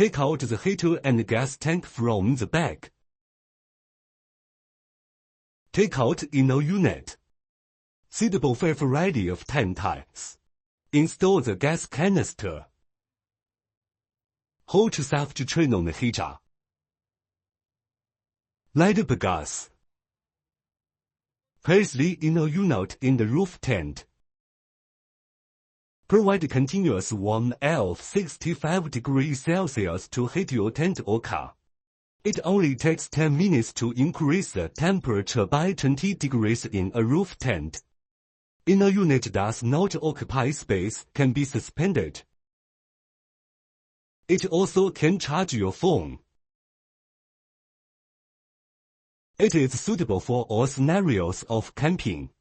Take out the heater and gas tank from the back. Take out inner unit. Suitable for a variety of tank types. Install the gas canister. Hold yourself to turn on the heater. Light up the gas. Place the inner unit in the roof tent. Provide continuous warm air of 65 degrees Celsius to heat your tent or car. It only takes 10 minutes to increase the temperature by 20 degrees in a roof tent. Inner unit does not occupy space, can be suspended. It also can charge your phone. It is suitable for all scenarios of camping.